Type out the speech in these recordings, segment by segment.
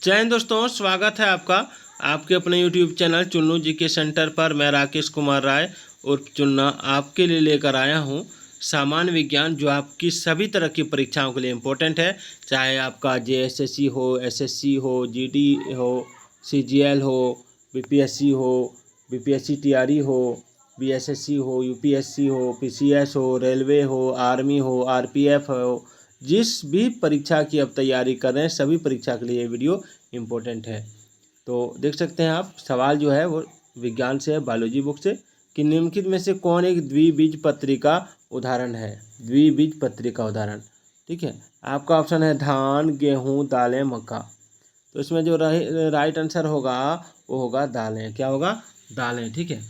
जय हिंद दोस्तों, स्वागत है आपका आपके अपने YouTube channel Chunnu GK centre पर। मैं राकेश कुमार राय उर्फ चुन्ना आपके लिए लेकर आया हूं सामान्य विज्ञान, जो आपकी सभी तरह की परीक्षाओं के लिए इम्पोर्टेंट है। चाहे आपका JSSC हो, SSC हो, GD हो, CGL हो, BPSC हो, BPSC TRE हो, BSSC हो, UPSC हो, PCS हो, रेलवे हो, आर्मी हो, RPF हो, जिस भी परीक्षा की आप तैयारी कर रहे हैं सभी परीक्षा के लिए ये वीडियो इम्पोर्टेंट है। तो देख सकते हैं आप, सवाल जो है वो विज्ञान से है, बायोलॉजी बुक से, कि निम्नलिखित में से कौन एक द्विबीजपत्री का उदाहरण है। द्विबीजपत्री का उदाहरण, ठीक है। आपका ऑप्शन है धान, गेहूँ, दालें, मक्का। तो इसमें जो राइट आंसर होगा वो होगा दालें। क्या होगा? दालें, ठीक है।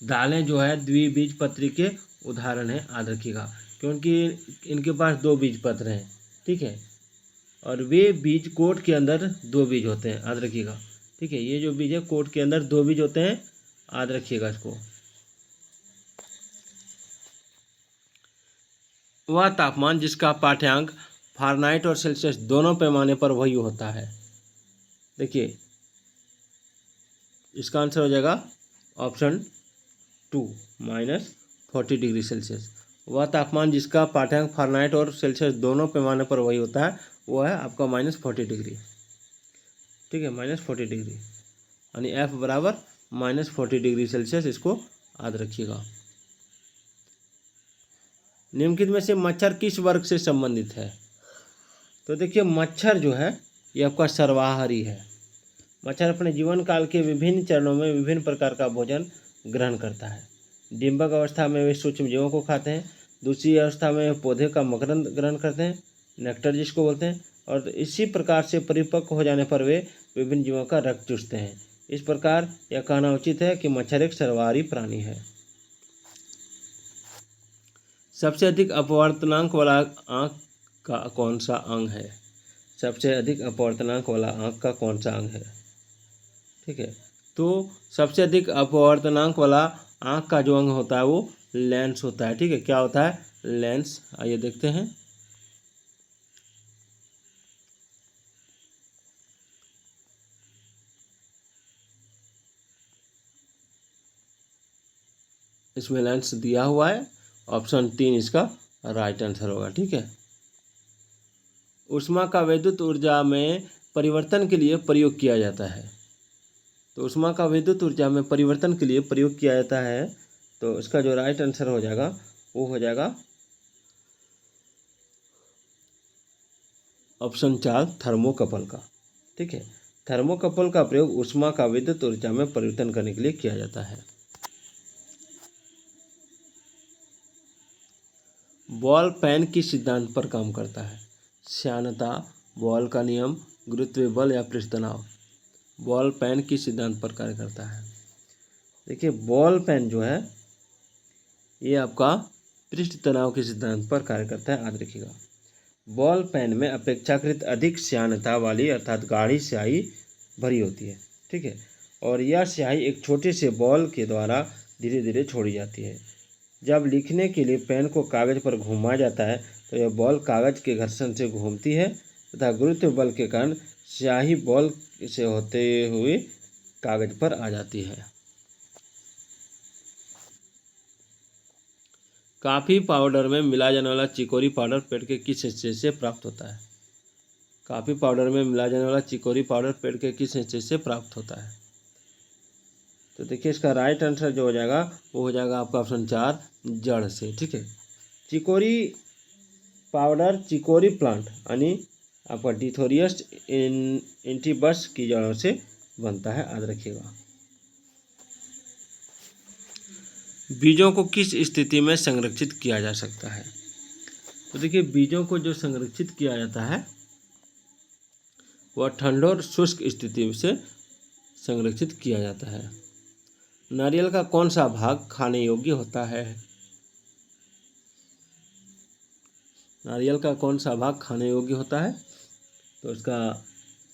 दालें जो है द्विबीजपत्री के उदाहरण है, याद रखिएगा, क्योंकि इनके पास दो बीज पत्र हैं, ठीक है। और वे बीज कोट के अंदर दो बीज होते हैं, याद रखिएगा, ठीक है। ये जो बीज है कोट के अंदर दो बीज होते हैं, याद रखिएगा इसको। वह तापमान जिसका पाठ्यांक फ़ारेनहाइट और सेल्सियस दोनों पैमाने पर वही होता है। देखिए, इसका आंसर हो जाएगा ऑप्शन 2 -40 डिग्री सेल्सियस। वह तापमान जिसका पाठ्यांक फ़ारेनहाइट और सेल्सियस दोनों पैमाने पर वही होता है, वो है आपका -40 डिग्री, ठीक है। -40 डिग्री यानी F बराबर -40 डिग्री सेल्सियस, इसको याद रखिएगा। निम्नलिखित में से मच्छर किस वर्ग से संबंधित है? तो देखिए, मच्छर जो है ये आपका सर्वाहारी है। मच्छर अपने जीवन काल के विभिन्न चरणों में विभिन्न प्रकार का भोजन ग्रहण करता है। डिंबक अवस्था में वे सूक्ष्म जीवों को खाते हैं, दूसरी अवस्था में वे पौधे का मकरंद ग्रहण करते हैं, नेक्टर जिसको बोलते हैं, और इसी प्रकार से परिपक्व हो जाने पर वे विभिन्न जीवों का रक्त चूसते हैं। इस प्रकार यह कहना उचित है कि मच्छर एक सर्वाहारी प्राणी है। सबसे अधिक अपवर्तनांक वाला आंख का कौन सा अंग है? सबसे अधिक अपवर्तनांक वाला आंख का कौन सा अंग है? ठीक है, तो सबसे अधिक अपवर्तनांक वाला आंख का जो अंग होता है वो लेंस होता है, ठीक है। क्या होता है? लेंस। आइए देखते हैं। इसमें लेंस दिया हुआ है, ऑप्शन 3 इसका राइट आंसर होगा, ठीक है। ऊष्मा का विद्युत ऊर्जा में परिवर्तन के लिए प्रयोग किया जाता है। तो ऊष्मा का विद्युत ऊर्जा में परिवर्तन के लिए प्रयोग किया जाता है, तो इसका जो राइट आंसर हो जाएगा वो हो जाएगा ऑप्शन 4 थर्मोकपल का, ठीक है। थर्मोकपल का प्रयोग ऊष्मा का विद्युत ऊर्जा में परिवर्तन करने के लिए किया जाता है। बॉल पेन किस सिद्धांत पर काम करता है? श्यानता, बॉल का नियम, गुरुत्वीय बल या पृष्ठ तनाव? बॉल पेन किस सिद्धांत पर कार्य करता है? देखिए, बॉल पेन जो है ये आपका पृष्ठ तनाव के सिद्धांत पर कार्य करता है, याद रखिएगा। बॉल पेन में अपेक्षाकृत अधिक श्यानता वाली अर्थात गाढ़ी स्याही भरी होती है, ठीक है। और यह स्याही एक छोटे से बॉल के द्वारा धीरे धीरे छोड़ी जाती है। जब लिखने के लिए पेन को कागज पर घुमाया जाता है तो यह बॉल कागज के घर्षण से घूमती है तथा गुरुत्व बल के कारण स्याही बॉल से होते हुए कागज पर आ जाती है। कॉफ़ी पाउडर में मिलाया जाने वाला चिकोरी पाउडर पेड़ के किस हिस्से से प्राप्त होता है? कॉफ़ी पाउडर में मिलाया जाने वाला चिकोरी पाउडर पेड़ के किस हिस्से से प्राप्त होता है? तो देखिए, इसका राइट आंसर जो हो जाएगा वो हो जाएगा आपका ऑप्शन 4 जड़ से, ठीक है। चिकोरी पाउडर चिकोरी प्लांट यानी आपका डिथोरियस इंटिबस की जड़ों से बनता है, याद रखिएगा। बीजों को किस स्थिति में संरक्षित किया जा सकता है? तो देखिए, बीजों को जो संरक्षित किया जाता है वह ठंड और शुष्क स्थिति से संरक्षित किया जाता है। नारियल का कौन सा भाग खाने योग्य होता है? नारियल का कौन सा भाग खाने योग्य होता है? तो इसका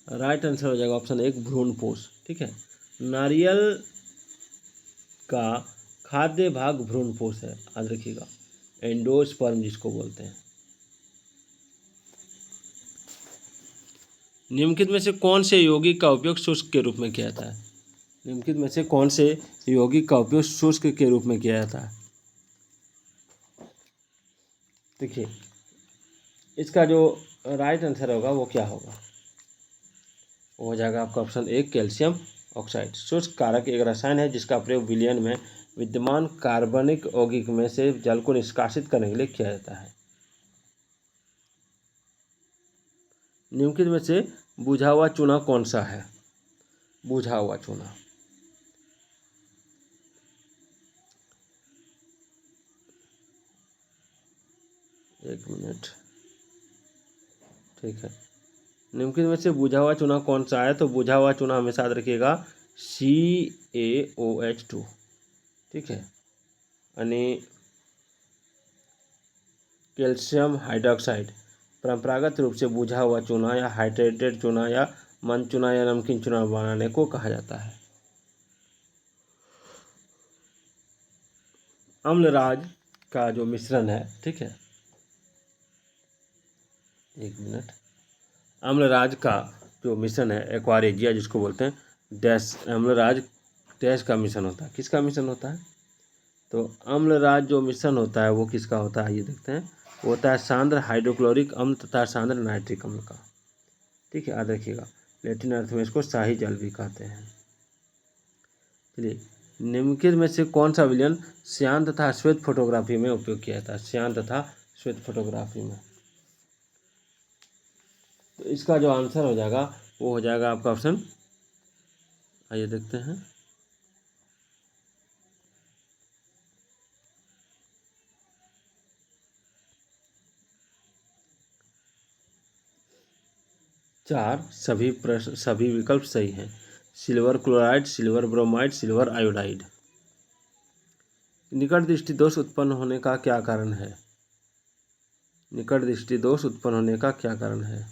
राइट आंसर हो जाएगा ऑप्शन 1 भ्रूणपोष, ठीक है। नारियल का खाद्य भाग भ्रूणपोष है, याद रखिएगा, एंडोस्पर्म जिसको बोलते हैं। निम्नलिखित में से कौन से यौगिक का उपयोग शुष्क के रूप में किया जाता है? निम्नलिखित में से कौन से यौगिक का उपयोग शुष्क के रूप में किया जाता है? देखिए, इसका जो राइट आंसर होगा वो क्या होगा? वो हो जाएगा आपका ऑप्शन ए, कैल्शियम ऑक्साइड। शुष्क कारक एक रसायन है जिसका प्रयोग विलयन में विद्यमान कार्बनिक यौगिक में से जल को निष्कासित करने के लिए किया जाता है। निम्नलिखित में से बुझा हुआ चूना कौन सा है? बुझा हुआ चूना, एक मिनट, ठीक है। निम्नलिखित में से बुझा हुआ चूना कौन सा है? तो बुझा हुआ चूना हमेशा याद रखिएगा CaOH2, ठीक है। यानी कैल्शियम हाइड्रोक्साइड परंपरागत रूप से बुझा हुआ चूना या हाइड्रेटेड चूना या मंद चूना या नमकीन चूना बनाने को कहा जाता है। अम्लराज का जो मिश्रण है, ठीक है, एक मिनट, अम्लराज का जो मिश्रण है एक्वारेजिया जिसको बोलते हैं, डैश अम्लराज डैश का मिश्रण होता है। किसका मिश्रण होता है? तो अम्लराज जो मिश्रण होता है वो किसका होता है, ये देखते हैं। वो होता है सांद्र हाइड्रोक्लोरिक अम्ल तथा सांद्र नाइट्रिक अम्ल का, ठीक है, याद रखिएगा। लैटिन अर्थ में इसको शाही जल भी कहते हैं। चलिए, निम्नलिखित में से कौन सा विलयन श्यान तथा श्वेत फोटोग्राफी में उपयोग किया जाता है? श्यान तथा श्वेत फोटोग्राफी में, तो इसका जो आंसर हो जाएगा वो हो जाएगा आपका ऑप्शन, आइए देखते हैं, चार। सभी विकल्प सही हैं। Silver chloride, silver bromide, silver iodide. निकट दृष्टि दोष उत्पन्न होने का क्या कारण है? निकट दृष्टि दोष उत्पन्न होने का क्या कारण है?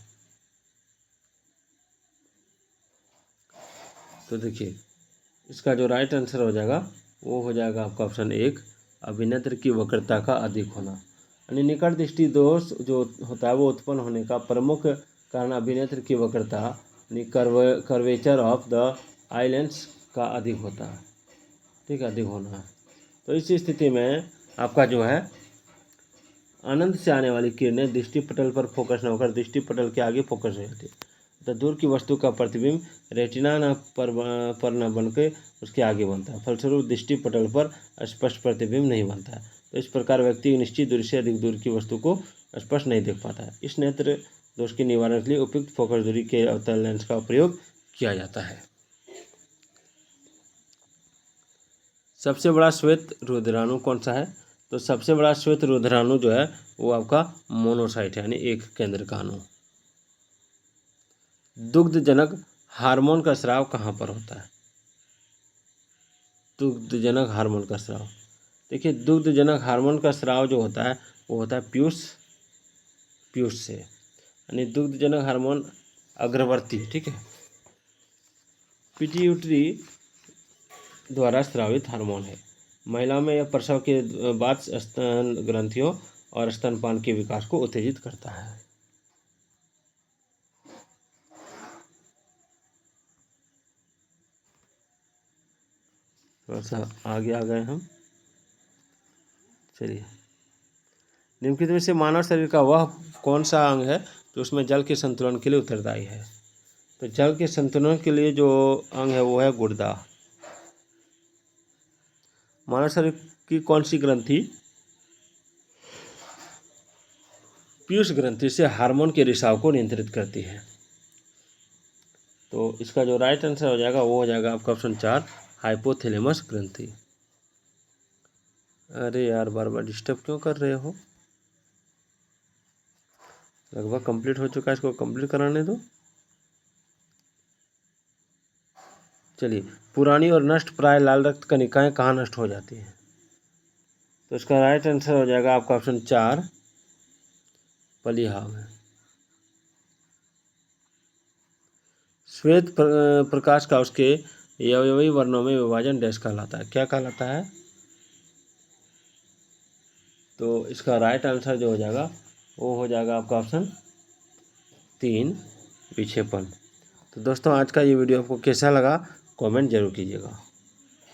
तो देखिए, इसका जो राइट आंसर हो जाएगा वो हो जाएगा आपका ऑप्शन एक, अभिनेत्र की वक्रता का अधिक होना। यानी निकट दृष्टि दोष जो होता है वो उत्पन्न होने का प्रमुख कारण अभिनेत्र की वक्रता यानी curvature of the eye lens का अधिक होता है, ठीक है, अधिक होना है। तो इस स्थिति में आपका जो है अनंत से आने वाली किरणें दृष्टि पटल पर फोकस न होकर दृष्टि पटल के आगे फोकस हो जाती है, तो दूर की वस्तु का प्रतिबिंब रेटिना पर न बनकर उसके आगे बनता है, फलस्वरूप दृष्टि पटल पर स्पष्ट प्रतिबिंब नहीं बनता है। तो इस प्रकार व्यक्ति निश्चित दूरी से अधिक दूर की वस्तु को स्पष्ट नहीं देख पाता है। इस नेत्र दोष के निवारण के लिए उपयुक्त फोकस दूरी के अवतल लेंस का प्रयोग किया जाता है। सबसे बड़ा श्वेत रुधिराणु कौन सा है? तो सबसे बड़ा श्वेत रुधिराणु जो है वो आपका मोनोसाइट है, यानी एक केंद्र का अणु। दुग्धजनक हार्मोन का स्राव कहाँ पर होता है? दुग्धजनक हार्मोन का स्राव, देखिए, दुग्धजनक हार्मोन का स्राव जो होता है वो होता है पीयूष से, यानी दुग्धजनक हार्मोन अग्रवर्ती, ठीक है, पिट्यूटरी द्वारा स्रावित हार्मोन है। महिलाओं में यह प्रसव के बाद स्तन ग्रंथियों और स्तनपान के विकास को उत्तेजित करता है। थोड़ा सा आगे आ गए हम। चलिए, निम्नलिखित में से मानव शरीर का वह कौन सा अंग है जो उसमें जल के संतुलन के लिए उत्तरदायी है? तो जल के संतुलन के लिए जो अंग है वो है गुर्दा। मानव शरीर की कौन सी ग्रंथि पीयूष ग्रंथि से हार्मोन के रिसाव को नियंत्रित करती है? तो इसका जो राइट आंसर हो जाएगा वो हो जाएगा आपका ऑप्शन चार, हाइपोथैलेमस ग्रंथि। अरे यार, बार बार डिस्टर्ब क्यों कर रहे हो? लगभग कंप्लीट हो चुका है, इसको कंप्लीट कराने दो। चलिए, पुरानी और नष्ट प्राय लाल रक्त कणिकाएं कहाँ नष्ट हो जाती हैं? तो इसका राइट आंसर हो जाएगा आपका ऑप्शन चार, पलीहा में। श्वेत प्रकाश का उसके अवयवी वर्णों में विभाजन डैश कहलाता है, क्या कहलाता है? तो इसका राइट आंसर जो हो जाएगा वो हो जाएगा आपका ऑप्शन तीन, विक्षेपण। तो दोस्तों आज का ये वीडियो आपको कैसा लगा कमेंट जरूर कीजिएगा।